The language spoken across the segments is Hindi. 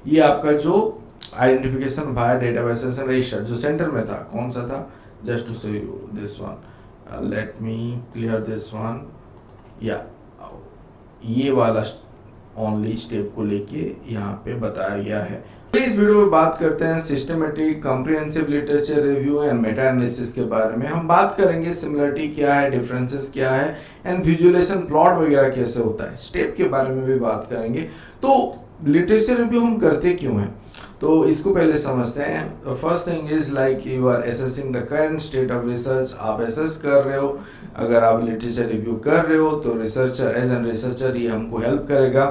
ये आपका जो identification via databases and register जो सेंटर में था, कौन सा था, just to show you this one, let me clear this one, या ये वाला ओनली स्टेप को लेके यहाँ पे बताया गया है। इस वीडियो में बात करते हैं systematic comprehensive literature review and Meta analysis के बारे में। हम बात करेंगे सिमिलरिटी क्या है, डिफरेंसेस क्या है एंड विजुअलाइजेशन प्लॉट वगैरह कैसे होता है, स्टेप के बारे में भी बात करेंगे। तो लिटरेचर रिव्यू हम करते क्यों हैं, तो इसको पहले समझते हैं। First thing is like you are assessing the current state of research. आप असेस कर रहे हो, अगर आप लिटरेचर रिव्यू कर रहे हो तो रिसर्चर एज एन रिसर्चर ये हमको हेल्प करेगा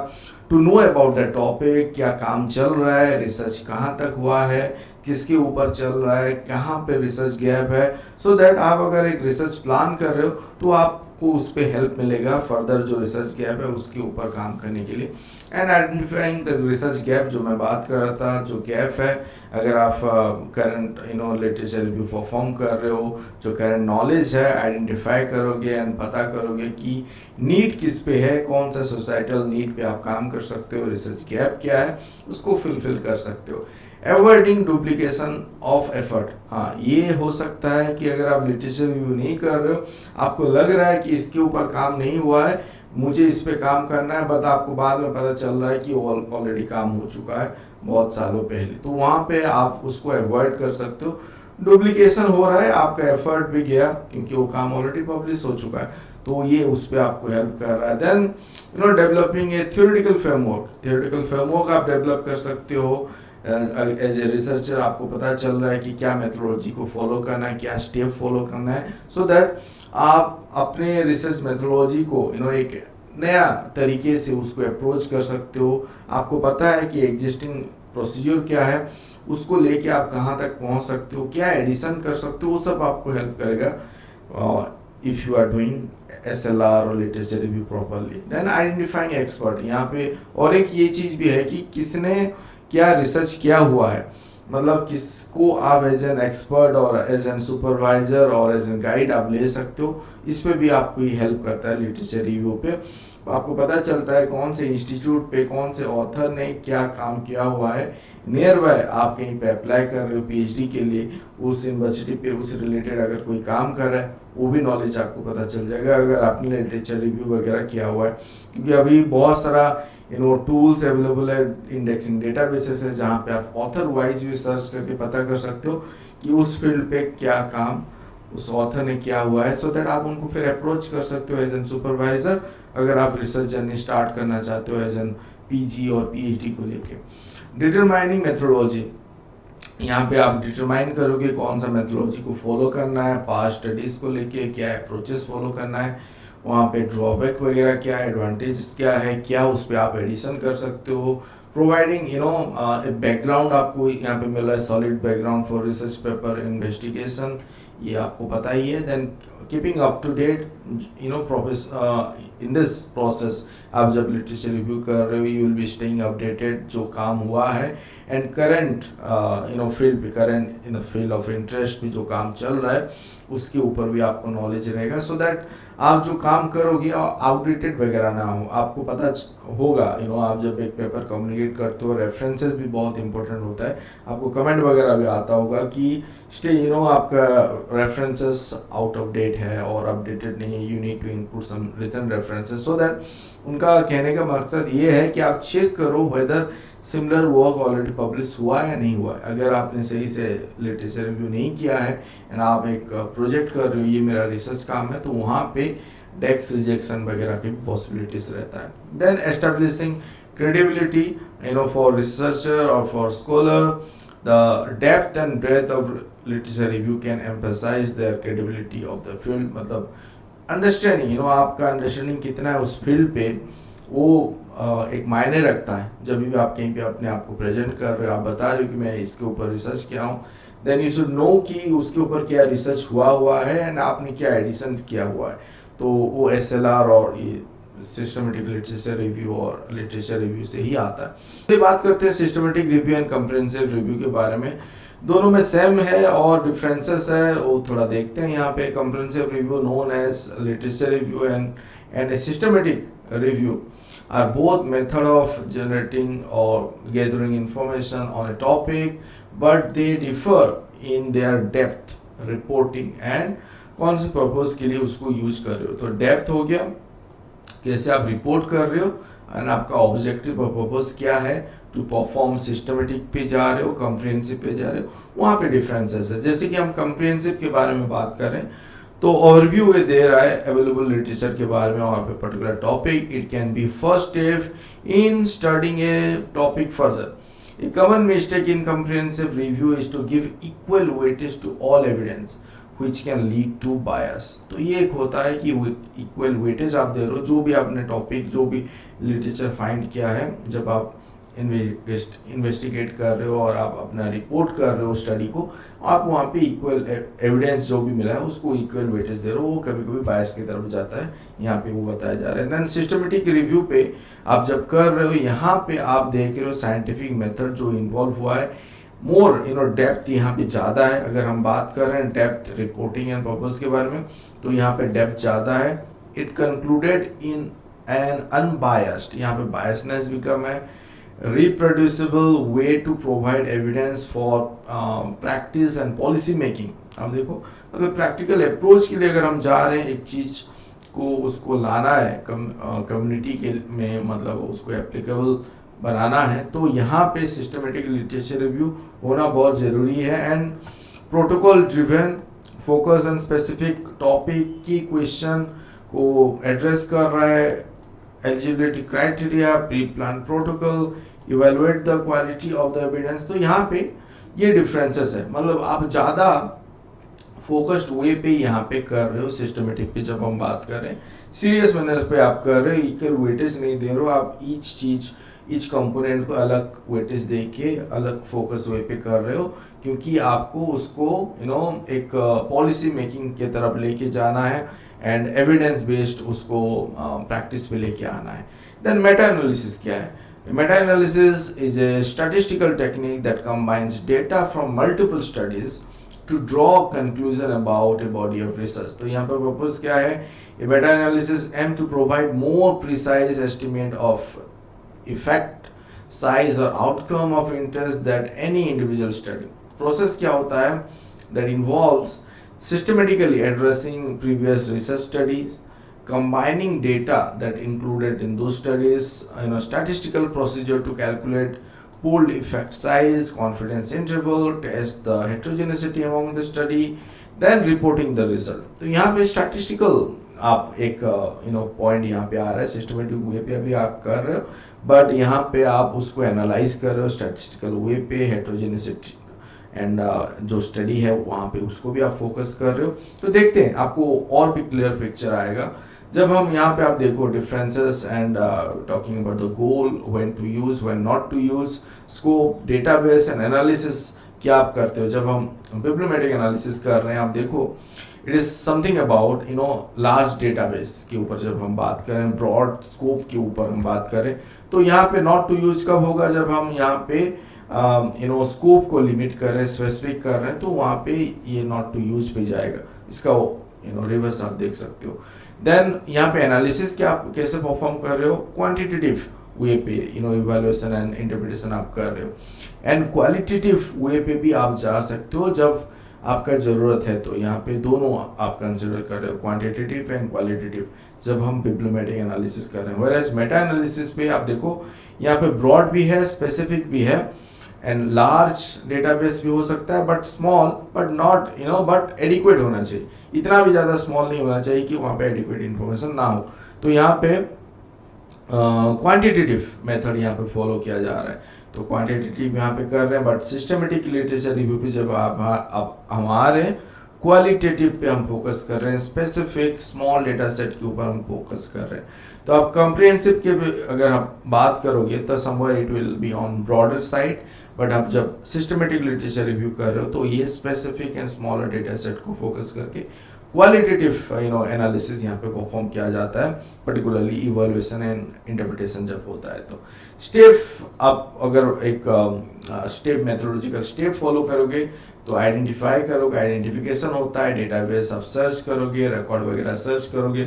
to know about the topic, क्या काम चल रहा है, रिसर्च कहाँ तक हुआ है, किसके ऊपर चल रहा है, कहाँ पे रिसर्च गैप है, सो दैट आप अगर एक रिसर्च प्लान कर रहे हो तो आपको उस पर हेल्प मिलेगा फर्दर जो रिसर्च गैप है उसके ऊपर काम करने के लिए। And identifying the research gap जो मैं बात कर रहा था, जो गैप है, अगर आप करंट लिटरेचर रिव्यू परफॉर्म कर रहे हो, जो करंट नॉलेज है आइडेंटिफाई करोगे एंड पता करोगे कि नीड किस पे है, कौन सा सोसाइटल नीड पे आप काम कर सकते हो, रिसर्च गैप क्या है, उसको फुलफिल कर सकते हो। अवॉइडिंग डुप्लीकेशन ऑफ एफर्ट, हाँ ये हो सकता है कि अगर आप लिटरेचर रिव्यू नहीं कर रहे हो, आपको लग रहा है कि इसके ऊपर काम नहीं हुआ है, मुझे इस पे काम करना है, बट आपको बाद में पता चल रहा है कि ऑलरेडी काम हो चुका है बहुत सालों पहले, तो वहाँ पे आप उसको अवॉइड कर सकते हो। डुप्लीकेशन हो रहा है, आपका एफर्ट भी गया क्योंकि वो काम ऑलरेडी पब्लिश हो चुका है, तो ये उस पर आपको हेल्प कर रहा है। Then developing a theoretical framework आप डेवलप कर सकते हो एज ए रिसर्चर। आपको पता चल रहा है कि क्या मेथोडोलॉजी को फॉलो करना है, क्या स्टेप फॉलो करना है, सो दैट आप अपने रिसर्च मेथोडोलॉजी को एक नया तरीके से उसको अप्रोच कर सकते हो। आपको पता है कि एग्जिस्टिंग प्रोसीजर क्या है, उसको लेके आप कहाँ तक पहुँच सकते हो, क्या एडिशन कर सकते हो, वो सब आपको हेल्प करेगा if you are doing SLR और literature review properly. Then identifying expert, यहाँ पे और एक ये चीज़ भी है कि किसने क्या रिसर्च किया हुआ है, मतलब किसको आप एज एन एक्सपर्ट और एज एन सुपरवाइजर और एज एन गाइड आप ले सकते हो, इस पे भी आपको ये हेल्प करता है लिटरेचर रिव्यू पे। आपको पता चलता है कौन से इंस्टीट्यूट पे कौन से ऑथर ने क्या काम किया हुआ है, नियर बाय आप कहीं पे अप्लाई कर रहे हो PhD के लिए, उस यूनिवर्सिटी पे उस रिलेटेड अगर कोई काम कर रहा है वो भी नॉलेज आपको पता चल जाएगा अगर आपने लिटरेचर रिव्यू वगैरह किया हुआ है। क्योंकि अभी बहुत सारा टूल्स अवेलेबल है, इंडेक्सिंग डेटाबेसेस है, जहाँ पे आप ऑथर वाइज भी सर्च करके पता कर सकते हो कि उस फील्ड पे क्या काम उस ऑथर ने किया हुआ है, सो दैट आप उनको फिर अप्रोच कर सकते हो एज एन सुपरवाइजर अगर आप रिसर्च जर्नी स्टार्ट करना चाहते हो एज एन PG और PhD को लेके। डिटरमाइनिंग मेथोडोलॉजी, यहाँ पे आप डिटरमाइन करोगे कौन सा मेथोडोलॉजी को फॉलो करना है, पास्ट स्टडीज को लेके क्या अप्रोचेस फॉलो करना है, वहाँ पे ड्रॉबैक वगैरह क्या है, एडवांटेज क्या है, क्या उस पर आप एडिशन कर सकते हो। प्रोवाइडिंग बैकग्राउंड आपको यहाँ पे मिल रहा है, solid background for research paper investigation, ये आपको पता ही है। Then keeping up to date in this process, आप जब लिटरेचर रिव्यू कर रहे हो you will be staying updated जो काम हुआ है, एंड करंट फील्ड पे, current in the field of interest भी जो काम चल रहा है उसके ऊपर भी आपको नॉलेज रहेगा, सो दैट आप जो काम करोगे आउटडेटेड वगैरह ना हो। आपको पता होगा आप जब एक पेपर कम्युनिकेट करते हो, रेफरेंसेस भी बहुत इंपॉर्टेंट होता है, आपको कमेंट वगैरह भी आता होगा कि आपका रेफरेंसेस आउट ऑफ डेट है और अपडेटेड नहीं है, you need to input some recent references, so that उनका कहने का मकसद ये है कि आप चेक करो whether similar work already publish हुआ है या नहीं हुआ है। अगर आपने सही से लिटरेचर रिव्यू नहीं किया है एंड आप एक प्रोजेक्ट कर रहे हो, ये मेरा रिसर्च काम है, तो वहाँ पे डेस्क रिजेक्शन वगैरह की भी पॉसिबिलिटीज रहता है। Then establishing credibility for researcher और for scholar, the depth and breadth of literature review can emphasise their credibility of the field, मतलब अंडरस्टैंडिंग आपका अंडरस्टैंडिंग कितना है उस फील्ड पे, वो एक मायने रखता है। जब भी आप कहीं पे अपने आप को प्रेजेंट कर रहे हो, आप बता रहे हो कि मैं इसके ऊपर रिसर्च किया हूँ, देन यू शुड नो कि उसके ऊपर क्या रिसर्च हुआ है एंड आपने क्या एडिशन किया हुआ है, तो वो SLR और ये सिस्टमेटिक लिटरेचर रिव्यू और लिटरेचर रिव्यू से ही आता है। तो बात करते हैं systematic review and comprehensive review के बारे में। दोनों में सेम है और डिफरेंसेस है, वो थोड़ा देखते हैं। यहाँ पे comprehensive review known as literature review and systematic review are both method of generating or gathering information on a topic, but they differ in their depth, reporting and कौन से पर्पस के लिए उसको यूज कर रहे हो। तो डेप्थ हो गया, कैसे आप रिपोर्ट कर रहे हो, एंड आपका ऑब्जेक्टिव और पर्पस क्या है, टू परफॉर्म सिस्टमेटिक पे जा रहे हो, कॉम्प्रिहेंसिव पे जा रहे हो, वहाँ पे डिफरेंसेस है। जैसे कि हम कॉम्प्रिहेंसिव के बारे में बात करें तो ओवरव्यू में दे रहा है अवेलेबल लिटरेचर के बारे में, वहाँ पे particular topic, it can be first step in studying A topic further. A common mistake in comprehensive review is to give equal weightage to all evidence which can lead to bias। तो ये एक होता है कि इक्वल वेटेज आप दे रहे हो, जो भी आपने टॉपिक, जो भी लिटरेचर फाइंड किया है, जब आप इन्वेस्टिगेट कर रहे हो और आप अपना रिपोर्ट कर रहे हो स्टडी को, आप वहाँ पे इक्वल एविडेंस जो भी मिला है उसको इक्वल वेटेज दे रहे हो, वो कभी कभी बायस की तरफ जाता है, यहाँ पे वो बताया जा रहा है। देन सिस्टमेटिक रिव्यू पे आप जब कर रहे हो, यहाँ पे आप देख रहे हो साइंटिफिक मेथड जो इन्वॉल्व हुआ है, मोर डेप्थ यहाँ पे ज़्यादा है। अगर हम बात कर रहे हैं डेप्थ रिपोर्टिंग एंड पर्पस के बारे में, तो यहाँ पे डेप्थ ज़्यादा है। It concluded in an unbiased, यहाँ पे बायसनेस भी कम है। Reproducible way to provide evidence for practice and policy making. अब देखो, मतलब प्रैक्टिकल अप्रोच के लिए अगर हम जा रहे हैं, एक चीज़ को उसको लाना है कम्युनिटी के में, मतलब उसको एप्लीकेबल बनाना है, तो यहाँ पे सिस्टमेटिक लिटरेचर रिव्यू होना बहुत ज़रूरी है। And protocol driven focus on specific topic की क्वेश्चन को एड्रेस कर रहा है, eligibility criteria, pre plan protocol, evaluate the quality of the evidence. तो यहाँ पे ये डिफरेंसेस है, मतलब आप ज़्यादा फोकस्ड वे पे यहाँ पे कर रहे हो। सिस्टमेटिक पे जब हम बात कर रहे हैं, सीरियस मैनर्स पे आप कर रहे हो, इक्वल वेटेज नहीं दे रहे हो, आप ईच चीज़, ईच कंपोनेंट को अलग वेटेज दे के अलग फोकस वे पे कर रहे हो, क्योंकि आपको उसको एक पॉलिसी मेकिंग के तरफ लेके जाना है एंड एविडेंस बेस्ड उसको प्रैक्टिस पे लेके आना है। देन मेटा एनालिसिस क्या है? Meta analysis is a statistical technique that combines data from multiple studies to draw conclusion about a body of research। तो यहाँ पर पर्पस क्या है? Meta analysis aim to provide more precise estimate of effect, size or outcome of interest that any individual study। Process क्या होता है? That involves systematically addressing previous research studies, combining data that included in those studies, statistical procedure to calculate pooled effect size, confidence interval, test the heterogeneity among the study, then reporting the result। तो यहाँ पे statistical आप एक पॉइंट यहाँ पे आ रहा है, सिस्टमेटिक वे पे अभी आप कर रहे हो, बट यहाँ पे आप उसको एनालाइज कर रहे हो स्टैटिस्टिकल वे पे, हेटेरोजेनेसिटी एंड जो स्टडी है वहाँ पे उसको भी आप फोकस कर रहे हो। तो देखते हैं, आपको और भी क्लियर पिक्चर आएगा जब हम यहाँ पे आप देखो differences and talking about the goal, when to use, when not to use, scope, database and analysis क्या आप करते हो। जब हम बिब्लियोमेट्रिक एनालिसिस कर रहे हैं, आप देखो it is something about large database के ऊपर जब हम बात करें, ब्रॉड स्कोप के ऊपर हम बात करें, तो यहाँ पे नॉट टू यूज कब होगा? जब हम यहाँ पे स्कोप को लिमिट कर रहे हैं, स्पेसिफिक कर रहे हैं, तो वहाँ पे ये नॉट टू यूज पे जाएगा। इसका रिवर्स आप देख सकते हो। देन यहाँ पे एनालिसिस क्या आप कैसे परफॉर्म कर रहे हो? क्वांटिटेटिव वे पे इवैल्यूएशन एंड इंटरप्रिटेशन आप कर रहे हो, एंड क्वालिटेटिव वे पे भी आप जा सकते हो जब आपका ज़रूरत है। तो यहाँ पे दोनों आप कंसिडर कर रहे हो, क्वांटिटेटिव एंड क्वालिटेटिव, जब हम बिब्लियोमेट्रिक एनालिसिस कर रहे हैं। वेयरएज मेटा एनालिसिस पे आप देखो यहाँ पे ब्रॉड भी है, स्पेसिफिक भी है, एंड लार्ज डेटाबेस भी हो सकता है, but small, but not but adequate होना चाहिए। इतना भी ज़्यादा स्मॉल नहीं होना चाहिए कि वहाँ पे एडिक्वेट इन्फॉर्मेशन ना हो। तो यहाँ पे क्वांटिटेटिव मेथड यहाँ पे फॉलो किया जा रहा है, तो क्वांटिटेटिव यहाँ पे कर रहे हैं, बट सिस्टमेटिक लिटरेचर रिव्यू पे जब आप हमारे क्वालिटेटिव पे हम फोकस कर रहे हैं, स्पेसिफिक स्मॉल डेटा सेट के ऊपर हम फोकस कर रहे हैं। तो आप कॉम्प्रिहेंसिव के अगर आप बात करोगे तो somewhere it will be on broader side, but आप जब सिस्टमेटिक लिटरेचर रिव्यू कर रहे हो तो ये specific and smaller data set को फोकस करके क्वालिटेटिव एनालिसिस यहाँ पे परफॉर्म किया जाता है, पर्टिकुलरली इवैल्यूएशन एंड इंटरप्रिटेशन जब होता है। तो स्टेप आप अगर एक स्टेप मेथोडोलॉजिकल स्टेप फॉलो करोगे तो आइडेंटिफाई करोगे, आइडेंटिफिकेशन होता है, डेटाबेस आप सर्च करोगे, रिकॉर्ड वगैरह सर्च करोगे,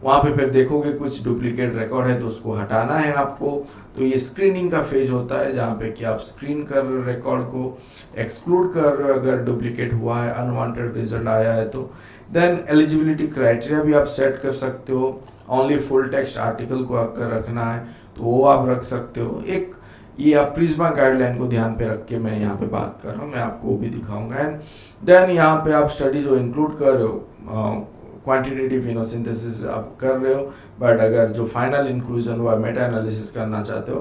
वहाँ पे फिर देखोगे कुछ डुप्लीकेट रिकॉर्ड है तो उसको हटाना है आपको। तो ये स्क्रीनिंग का फेज होता है जहाँ पे कि आप स्क्रीन कर रहे हो रिकॉर्ड को, एक्सक्लूड कर रहे हो अगर डुप्लीकेट हुआ है, अनवांटेड रिजल्ट आया है तो। देन एलिजिबिलिटी क्राइटेरिया भी आप सेट कर सकते हो। ओनली फुल टेक्स्ट आर्टिकल को अगर रखना है तो वो आप रख सकते हो। एक ये आप प्रिज्मा गाइडलाइन को ध्यान पे रख के मैं यहाँ पे बात कर रहा हूँ, मैं आपको वो भी दिखाऊंगा। एंड देन यहाँ पे आप स्टडी जो इंक्लूड कर रहे हो, क्वांटिटेटिव सिंथेसिस आप कर रहे हो, बट अगर जो फाइनल इंक्लूजन हुआ मेटा एनालिसिस करना चाहते हो,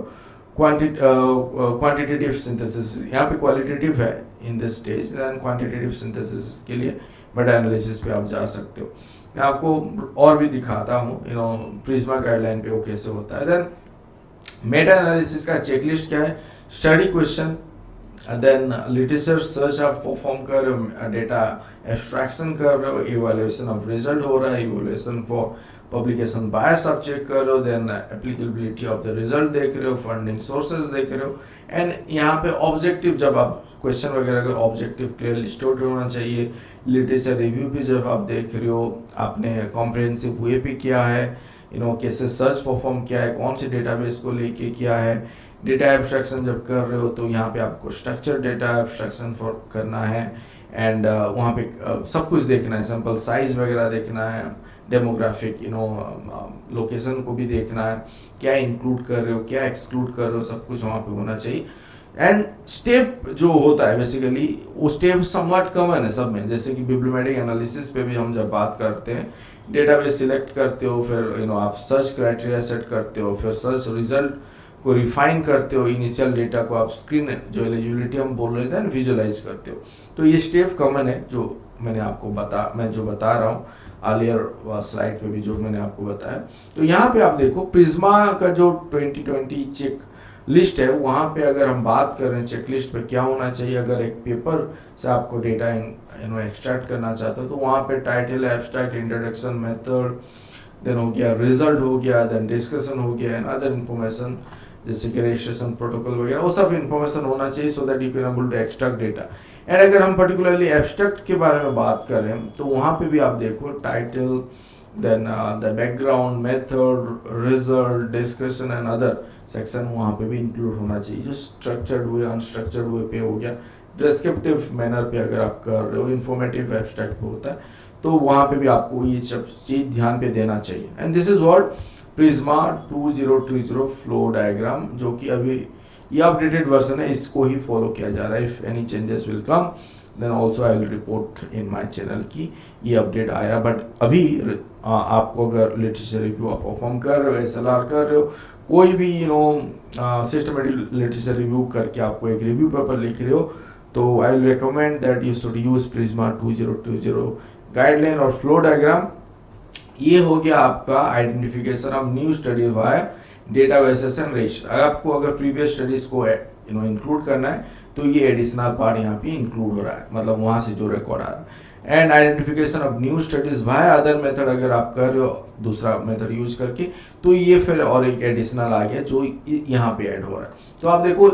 क्वांटिटेटिव सिंथेसिस यहाँ पे क्वालिटेटिव है in this stage, then quantitative synthesis के लिए मेटा एनालिसिस पे आप जा सकते हो। मैं आपको और भी दिखाता हूँ प्रिज्मा गाइडलाइन पे वो कैसे होता है। देन मेटा एनालिसिस का चेकलिस्ट क्या है, study question, then literature search आप परफॉर्म कर रहे हो, डेटा एब्स्ट्रैक्शन कर रहे हो, इवैल्यूएशन ऑफ रिजल्ट हो रहा है, इवैल्यूएशन फॉर पब्लिकेशन बायस आप चेक कर रहे हो, then applicability of the result देख रहे हो, फंडिंग सोर्सेज देख रहे हो। एंड यहाँ पे ऑब्जेक्टिव, जब आप क्वेश्चन वगैरह का ऑब्जेक्टिव क्लियरली स्टोर्ड होना चाहिए। लिटरेचर रिव्यू भी जब आप देख रहे हो, आपने कॉम्प्रिहेंसिव वे पे किया है, कैसे सर्च परफॉर्म किया है, कौन से डेटाबेस को लेके किया है। डेटा एब्स्ट्रैक्शन जब कर रहे हो तो यहाँ पे आपको स्ट्रक्चर डेटा एब्स्ट्रैक्शन करना है, एंड वहाँ पे सब कुछ देखना है, सैंपल साइज वगैरह देखना है, डेमोग्राफिक लोकेशन को भी देखना है, क्या इंक्लूड कर रहे हो, क्या एक्सक्लूड कर रहे हो, सब कुछ वहाँ पे होना चाहिए। एंड स्टेप जो होता है बेसिकली वो स्टेप समवट कॉमन है सब में, जैसे कि बिब्लियोमेट्रिक एनालिसिस पे भी हम जब बात करते हैं, डेटाबेस सिलेक्ट करते हो, फिर आप सर्च क्राइटेरिया सेट करते हो, फिर सर्च रिजल्ट को रिफाइन करते हो, इनिशियल डेटा को आप स्क्रीन जो एलिजिबिलिटी हम बोल रहे थे विजुअलाइज करते हो। तो ये स्टेप कॉमन है जो मैंने आपको मैं जो बता रहा हूँ अर्लियर स्लाइड पे भी जो मैंने आपको बताया। तो यहाँ पे आप देखो प्रिज्मा का जो 2020 चेक लिस्ट है, वहाँ पे अगर हम बात कर रहे हैं चेक लिस्ट पे क्या होना चाहिए, अगर एक पेपर से आपको डेटा एक्सट्रैक्ट करना चाहते हो तो वहाँ पे title, abstract, introduction, method, then हो गया रिजल्ट हो गया, देन डिस्कशन हो गया, एंड अदर इन्फॉर्मेशन जैसे कि रजिस्ट्रेशन प्रोटोकॉल वगैरह, वो सब इन्फॉर्मेशन होना चाहिए so that you can able to extract data. And अगर हम पर्टिकुलरली एब्स्ट्रैक्ट के बारे में बात करें तो वहाँ पे भी आप देखो title, then the background, method, result, discussion and other section वहाँ पे भी इंक्लूड होना चाहिए। जो स्ट्रक्चर्ड वे, अनस्ट्रक्चर्ड वे पे हो गया, डिस्क्रिप्टिव मैनर पे अगर आप कर रहे हो, इन्फॉर्मेटिव एब्स्ट्रैक्ट पे होता है, तो वहाँ पे भी आपको ये सब चीज़ ध्यान पे देना चाहिए। And this is what Prisma 2020 flow diagram, जो कि अभी ये अपडेटेड वर्जन है, इसको ही फॉलो किया जा रहा है। If any changes will come then also I will report in my channel की ये अपडेट आया। बट अभी आपको अगर लिटरेचर रिव्यू आप परफॉर्म कर रहे हो, SLR कर रहे हो, कोई भी सिस्टमेटिक लिटरेचर रिव्यू करके आपको एक रिव्यू पेपर लिख रहे हो, तो I will recommend that you should use Prisma 2020 guideline और फ्लो डायग्राम। ये हो गया आपका identification of new study bye databases and register. आपको अगर प्रीवियस स्टडीज को इंक्लूड करना है तो ये एडिशनल पार्ट यहाँ पे इंक्लूड हो रहा है, मतलब वहाँ से जो रिकॉर्ड आ रहा है। And identification of new studies by other method, अगर आप कर रहे हो दूसरा मेथड यूज करके, तो ये फिर और एक एडिशनल आ गया जो यहाँ पे ऐड हो रहा है। तो आप देखो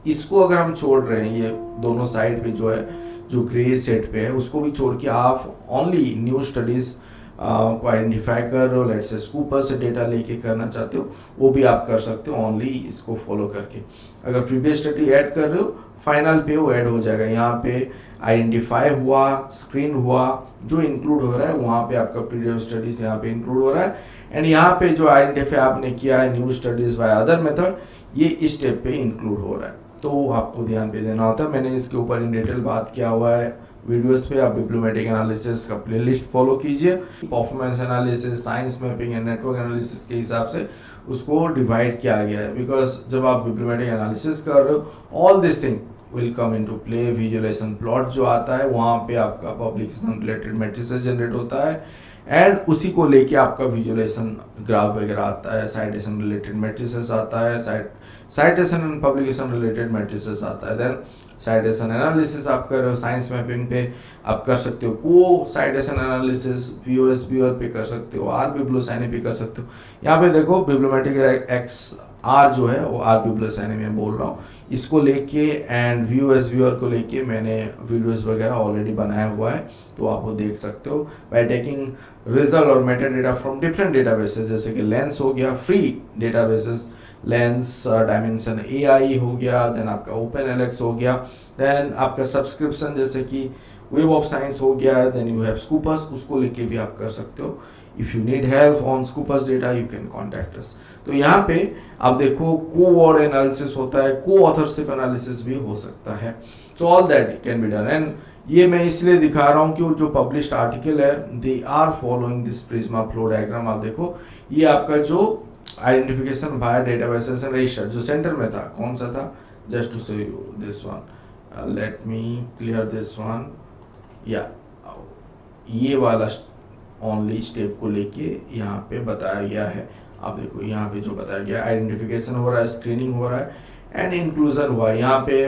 इसको अगर हम छोड़ रहे हैं, ये दोनों साइड पे जो है, जो ग्रे सेट पे है, उसको भी छोड़ के आप ओनली न्यू स्टडीज को आइडेंटिफाई कर रहे हो, लेट्स से स्कूपर से डेटा लेके करना चाहते हो, वो भी आप कर सकते हो ओनली इसको फॉलो करके। अगर प्रीवियस स्टडी ऐड कर रहे हो, फाइनल पे वो ऐड हो जाएगा। यहाँ पे आइडेंटिफाई हुआ, स्क्रीन हुआ, जो इंक्लूड हो रहा है वहाँ पे आपका प्रीवियस स्टडीज यहाँ पे इंक्लूड हो रहा है। एंड यहाँ पे जो आइडेंटिफाई आपने किया है new studies by other method, ये इस स्टेप पे इंक्लूड हो रहा है, तो आपको ध्यान पे देना होता है। मैंने इसके ऊपर इन डिटेल बात किया हुआ है वीडियोस पे, आप बिब्लियोमेट्रिक एनालिसिस का प्लेलिस्ट फॉलो कीजिए। Performance analysis, science mapping and network analysis के हिसाब से उसको डिवाइड किया गया है, बिकॉज जब आप बिब्लियोमेट्रिक एनालिसिस कर रहे हो all this thing will come into play. Visualisation plot जो आता है वहाँ पे आपका पब्लिकेशन रिलेटेड मैट्रिसेस जनरेट होता है, एंड उसी को लेके आपका विजुअलाइजेशन ग्राफ वगैरह आता है, साइटेशन रिलेटेड मैट्रिसेस आता है, citation and publication related matrices आता है। देन साइटेशन एनालिसिस आप कर रहे हो, साइंस मैपिंग पे आप कर सकते हो, को साइटेशन एनालिसिस VOS व्यूअर पे कर सकते हो, आर बिब्लियोसाइनी पे कर सकते हो। यहाँ पे देखो बिब्लियोमेट्रिक XR जो है वो आर बिब्लियोसाइनी में बोल रहा हूँ, इसको लेके एंड व्यू एज व्यूअर को लेके मैंने वीडियोस वगैरह ऑलरेडी बनाया हुआ है, तो आप वो देख सकते हो बाय टेकिंग रिजल्ट और Meta data from different databases, जैसे कि लेंस हो गया free databases, lens dimension AI हो गया, देन आपका OpenLX हो गया, देन आपका सब्सक्रिप्शन जैसे कि वेब ऑफ साइंस हो गया, देन यू हैव स्कूपस, उसको लेके भी आप कर सकते हो। If you need help on Scopus data you can contact us. तो यहाँ पे आप देखो को-वर्ड एनालिसिस होता है, को-ऑथरशिप एनालिसिस भी हो सकता है, so all that can be done. And ये मैं इसलिए दिखा रहा हूँ कि जो पब्लिश्ड आर्टिकल है they are following this PRISMA flow diagram. आप देखो ये आपका जो identification via databases and register जो सेंटर में था, कौन सा था, just to show you this one, let me clear this one, या ये वाला ओनली स्टेप को लेके यहाँ पे बताया गया है। आप देखो यहाँ पे जो बताया गया है आइडेंटिफिकेशन हो रहा है, स्क्रीनिंग हो रहा है एंड इंक्लूजन हुआ है। यहाँ पे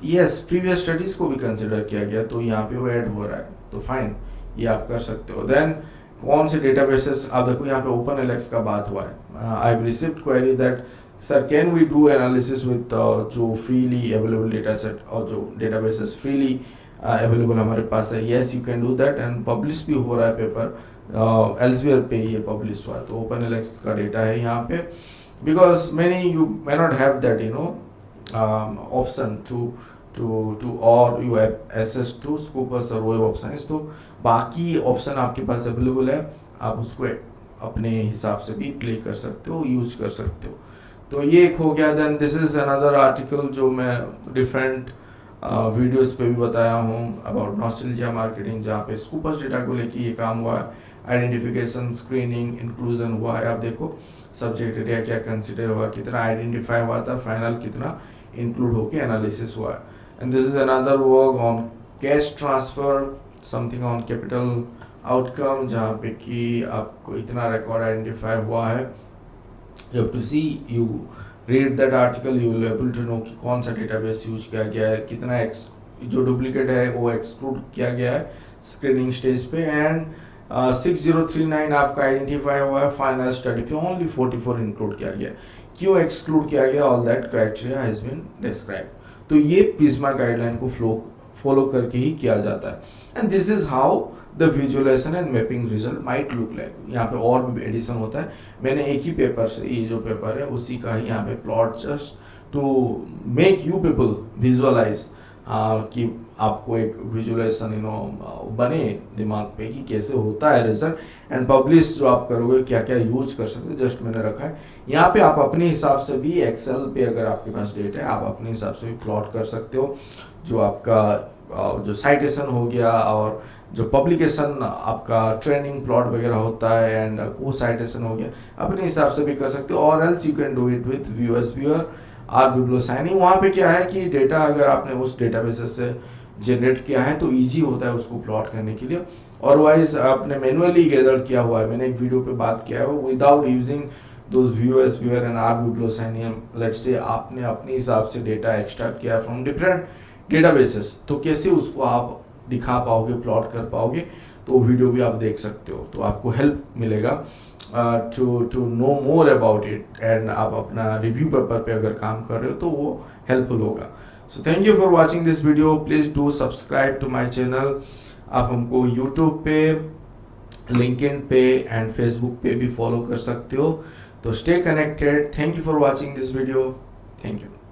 यस प्रीवियस स्टडीज को भी कंसिडर किया गया, तो यहाँ पे वो ऐड हो रहा है, तो फाइन, ये आप कर सकते हो। देन कौन से डेटाबेसेस, आप देखो यहाँ पे OpenLX का बात हुआ है। I have received query that sir can we do analysis with जो फ्रीली अवेलेबल डेटा सेट और जो डेटाबेसेस फ्रीली अवेलेबल हमारे पास है। Yes you can do that and publish भी हो रहा है पेपर, एल्सवियर पे ये पब्लिश हुआ है, तो OpenLX का डेटा है यहाँ पे, because many you may not have that you know option to और you have access to Scopus और वेब ऑफ साइंस, तो बाकी ऑप्शन आपके पास अवेलेबल है, आप उसको अपने हिसाब से भी प्ले कर सकते हो, यूज कर सकते हो। तो ये एक हो गया। Then this is another article जो मैं डिफरेंट वीडियोस पे भी बताया हूँ अबाउट नॉस्टैल्जिया मार्केटिंग, जहाँ पे स्कूपस डेटा को लेके ये काम हुआ है, आइडेंटिफिकेशन, स्क्रीनिंग, इंक्लूजन हुआ है। आप देखो सब्जेक्ट एरिया क्या कंसिडर हुआ, कितना आइडेंटिफाई हुआ था, फाइनल कितना इंक्लूड होके एनालिसिस हुआ है। And this is another work on cash transfer, something on capital outcome, जहाँ पे कि आपको इतना रिकॉर्ड आइडेंटिफाई हुआ है। You have to see, you read that article, you will be able to know कि कौन सा डेटाबेस यूज किया गया है, कितना जो डुप्लीकेट है वो एक्सक्लूड किया गया है स्क्रीनिंग स्टेज पे, एंड 6039 आपका आइडेंटिफाई हुआ है, फाइनल स्टडी पे ओनली 44 इंक्लूड किया गया। क्यों एक्सक्लूड किया गया, all that criteria has been describe. तो ये प्रिज्मा गाइडलाइन को फॉलो करके ही किया जाता है, and this is how the visualisation and mapping result might look like. यहाँ पे और भी एडिशन होता है, मैंने एक ही पेपर से, ये जो पेपर है उसी का ही यहाँ पे plot just to make you people visualise, कि आपको एक विजुअलाइजेशन यू नो बने दिमाग पे कि कैसे होता है रिजल्ट, एंड पब्लिश जो आप करोगे क्या क्या यूज कर सकते हो, जस्ट मैंने रखा है यहाँ पे। आप अपने हिसाब से भी एक्सेल पे अगर आपके पास डेटा है आप अपने हिसाब से भी प्लॉट कर सकते हो, जो आपका जो साइटेशन हो गया और जो पब्लिकेशन आपका ट्रेनिंग प्लॉट वगैरह होता है एंड वो साइटेशन हो गया, अपने हिसाब से भी कर सकते हो। और else you can do it with viewers viewer or biblioshiny. वहाँ पे क्या है कि डेटा अगर आपने उस डेटाबेसेस से जनरेट किया है तो इजी होता है उसको प्लॉट करने के लिए, अदरवाइज आपने मैनुअली गैदर किया हुआ है, मैंने एक वीडियो पे बात किया है, without using those viewers viewer and R biblioshiny, let's say आपने अपने हिसाब से डेटा एक्सट्रैक्ट किया फ्रॉम डिफरेंट डेटाबेसेस, तो कैसे उसको आप दिखा पाओगे, प्लॉट कर पाओगे, तो वीडियो भी आप देख सकते हो, तो आपको हेल्प मिलेगा to know more about it, and आप अपना रिव्यू पेपर पे अगर काम कर रहे हो तो वो हेल्पफुल होगा। So thank you for watching this video, please do subscribe to my channel. आप हमको यूट्यूब पे, लिंक्डइन पे एंड फेसबुक पे भी फॉलो कर सकते हो, तो stay connected. Thank you for watching this video, thank you.